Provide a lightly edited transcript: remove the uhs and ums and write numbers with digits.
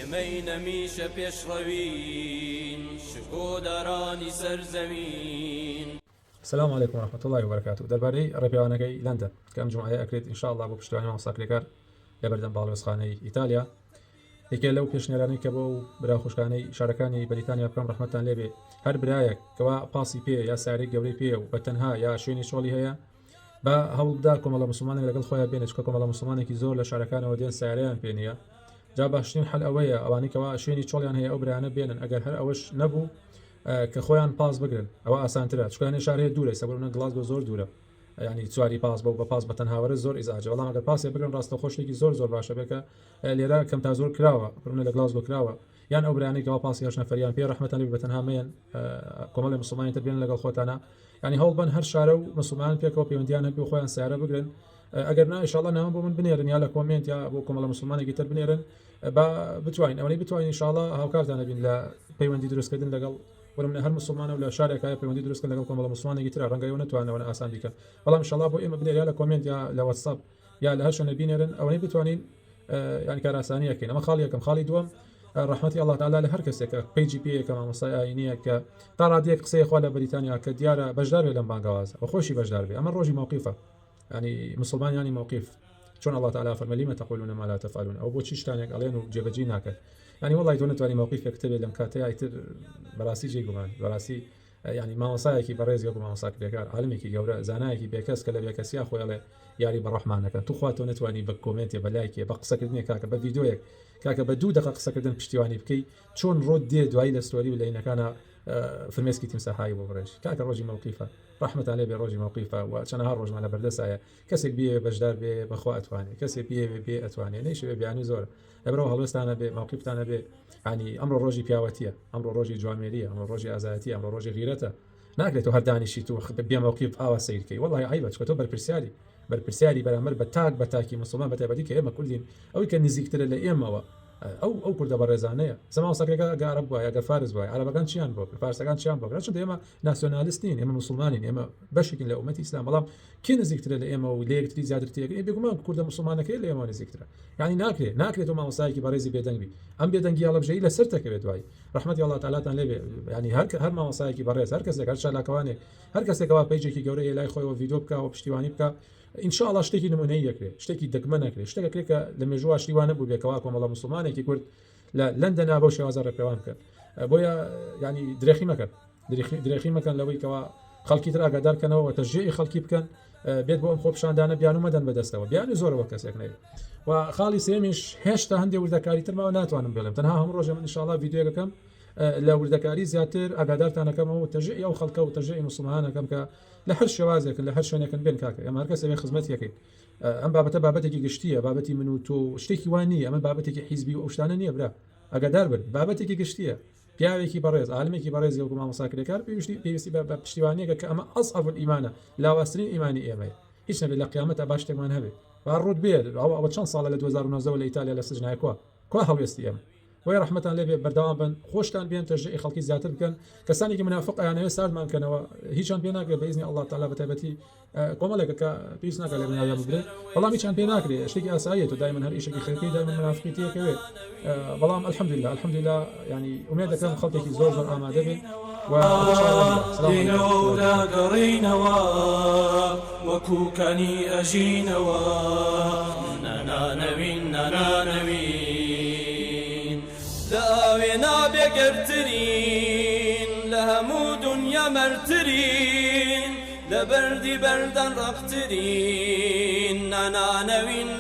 ئێمەی نەمیشە پێشڕەوین شکۆدارانی سەرزەمین. السلام عليكم ورحمة الله وبركاته. دربارەی ڕێپیاوانەکەی لەندەن کە ئەم جومعەیە ئەکرێت ئینشاءالله بۆ پشتیوانی مامۆستاکرێکار لە بەردەم باڵێۆزخانەی ئیتالیا. یەکێ لەو پێشنێرانەی کە بۆ برا خوشکانەی شارەکانی بەریتانیا بکەم ڕەحمەتتان لێبێ، هەر برایەک کەوا پاسی پێ یا سارێک گەورەی پێ و بەتەنها یا شوێنی شۆڵی هەیە بە هەوڵ بدا کۆمەڵە مسلمانێک لەگەڵ خۆیان بێنێت، چکە کۆمەڵە مسلمانێکی زۆر لە شارەکانەوە دێن ساریان پێ نییە. جا باشترین حەل ئەوەیە ئەوانەی کەوا شوێنی چۆڵیان هەیە ئەو برایانە بێنن، ئەگەر هەر ئەوەش نەبوو کە خۆیان پاس بگرن ئەوە ئاسانترە، چکە شارەیە دوورە سەبەرونە گڵاسگۆ زۆر دوورە، ینی چواری پاس بە پاس بە تەنهاوەرە زۆر ئیزاجە، بەڵام ئەگەر پاسێ بگرن ڕاستە خۆشێکی زۆر باشە بێکە لێرە کەم تا زۆر کراوە بڕونە لە گڵاسگۆ کراوە، یان ئەو برانێکەوە پاسی هەش نەفەریان پێ ڕەحمەتتان لێبێ بەتەنها مەیەن کۆمەڵی مسلمانی تر بێنن لەگەڵ خۆتانە، ینی هەوڵ بن هەر شارە و مسلمان پێکەوە پەیوەندیان هەبێ و خۆیان سیارە بگرن، ئەگەر نا ئینشاءالله نامە بۆ من بنێرن یا لە کۆمنت یا بۆ کۆمەڵە مسلمانێکی تر بنێرن با بتوانین ئەوەی بتوانین ئینشاءالله هاوکارتان هەبین لە پەیوەندی دروستکردن لەگەڵ وەرمنە هەر مسلمانە و لە شارێکە پەیوەندی دروستکردن لەگەڵ کۆمەڵە مسلمانێکی تر ڕەنگە ئەوە نتوانەوە ئاسان بیکەن، بەڵام ئینشاءالله بۆ ئێمە بنێر یا لە کۆمنت یا لە واتساپ یا لە هەر شوێنە بینێرن ئەوەی بتوانین ینی کار ئاسانیەکەین. ئەمە خاڵی یەکەم. خاڵی دووەم ڕەحمەتی الله تعالی لە هەر کەسێکە پیجی پێیەکە مامۆستای ئاینیە کە تا ڕادیەک قسەی خوا لە بەریتانیا کە دیارە بەشدار بێ لەم بانگەوازە و خۆشی بەشدار بێ، ئەمە ڕۆژی موقیفە، ینی مسلمانیانی موقیف، چۆن الله تعالی فەرمە لیمە تەقولون ما لا تفعلون، ئەو بۆچی شتانێک ئەڵێن و جێبەجێ ناکەن، ینی وەڵی تۆ نتوانی موقیفێک کتێبێت لەم کاتەیە ئیتر بەڕاستی جێگومان بەڕاستی ینی مامۆسایەکی بەڕێز گەڵ مامۆستاکرێکار عالمێکی گەورە زانایەکی بێکەس کە لە بێکەسیا خۆیڵێ یاری بەڕەحمانەکە تو خوا تۆ نتوانی بە کۆمنتێ بە لایکێ بە قسەکردنێک کاکە بە ڤیدیۆیەک کاکە بە 2 دقیقە قسەکردن پشتیوانی بکەی چۆن ڕۆ دێ دوایی لە ستۆری و لە عینەکانە فرمێسکی تیمساحایی بۆ بڕێژ کاکە ڕۆژی موقیفە ڕەحمەتتان لێبێ ڕۆژی موقیفە و چەندەها ڕۆژمان لە بەردەسایە کەسێک بێ بەشدار بێ بەخوا ئەتوانێت کەسێک بێ ئەتوانێت نەیشوێ بیانی زۆر لەبەرەوە هەڵوێستانە بێ موقیفتانە بێ، ینی ئەمڕۆ ڕۆژی پیاوەتیە، ئەمڕۆ ڕۆژی جوامێریە، ئەمڕۆ ڕۆژی ئازایەتیە، ئەمڕۆ ڕۆژی غیرەتە، ناکرێت تۆ هەردانیشی تو بێ موقیف ئاوا سیرکەی، وەڵی عیبە چکە تۆ بەرپرسیاری بەرامبەر بە تاکی مسلمان بەتایبەتی کە ئێمە کوردین ئەوەی کە نزیکترە لە ئێمەوە ئەو کوردە بەڕێزانەیە زەماوەسەکەەکە گەعرەب بووە ئەگەر فارس بووە عەرەبەکان چیان بۆ فارسەکان چیان بۆ چونکە ئێمە ناسیۆنالیستین، ئێمە مسلمانین، ئێمە بەشێکین لە ئومەتی ئیسلام، بەڵام کێ نزیکترە لە ئێمە و لە یەکتری زیاترتیەکە بێگومان کوردە مسلمانەکەی لە ئێمە نزیکترە، یعنی ناکرێت و مامۆستایەکی بەڕێزی بێدەنگ بی ئەم بێدەنگی هەڵەبژەیی لەسەر تەکەوێت دوایی ڕەحمەتی الله تعالاتان لێبێ، ینی هەر مامۆستایەکی بەڕێز هەر کەسێک هەر شالاکەوانێک هەر کەسێکەوە پیجێکی گەورەیە لای خۆیەوە ڤیدیۆ بکە و پشتیوانی بکە ئینشاءالله شتێکی نمونەیی دەکرێت، شتێکی دەگمە نەکرێت، شتێکەکرێت کە لە مێژووە شتیوانە بوو بێکەوە کۆمەڵە مسلمانێکی کورد لە لەندەنا بەو شێوازە ڕێپێوان بکەن، بۆیە ینی درێخی مەکەن لەوەی کەوا خەڵکی تر ئاگادارکەنەوە و تەشجیعی خەڵکی بکەن بێت بۆ ئەم خۆپشاندانە بیان و مەدەن بەدەستەوە، بیانی زۆرەوە کەسێک نەوێت. و خاڵی سێمیش هێشتا هەندێک وردەکاری ترماوە ناتوانم بێڵم، تەنها هەموو ڕۆژێ من ئینشاءالله ڤیدیۆیەکەم لە وردەکاری زیاتر ئاگادارتانەکەمەوە و تەشجیعی ئەو خەڵکە و تەشجیعی مسلمانەکەم کە لە هەر شێوازێک لە هەر شوێنێکن بێن کاکە ئێمە هەر کەسێک خزمەتیەکەین، ئەم بابەتە بابەتێکی گشتیە، بابەتی من و تۆ شتێکی وان نییە، ئەمە بابەتێکی حیزبی و ئەو شتانە نییە برا ئەگەدار بن، بابەتێکی گشتیە، پیاوێکی بەڕێز عالمێکی بەڕێز گەڵ مامۆستاکرێکار پێویستی بە پشتیوانیەکە کە ئەمە ئەصعب الئیمانە لاواسترین ئیمانی ئێمەیە، هیچ نەبێت لە قیامەتە باش شتێکمان هەبێت ڕوود بێت ئەوە چەند ساڵە لە 2009 لە ئیتالیا لە سجنای کوا هەڵوێستی ئێمە وەی ڕەحمەتتان لێبێ بەردەوام بن خۆشتان بێن تەشجیعی خەڵکی زیاتر بکەن، کەسانێکی منافق ئەیانەوێت ساردمان بکەنەوە هیچیان پێ ناکرێت بە ئیزنی الله تعالی بەتایبەتی کۆمەڵێکە کە پێویست ناکات لە دنیا ببرێت، بەڵام هیچیان پێ ناکرێت شتێکی ئاساییە تۆ دایمەن هەر ئیشێکی خێرکی دایمەن منافقی تێکەوێت، بەڵام الحەمدولله ینی ئومێد دەکەم خەڵکێکی زۆر ئامادە بێت و دینەوەداگەڕینەوە وەکوکانی ئەژینەوە نانەوین لە ئاوێ نابێگەرترین لە هەموو دنیا مەرترین لە بەردی بەردەن ڕەقترین نانەوین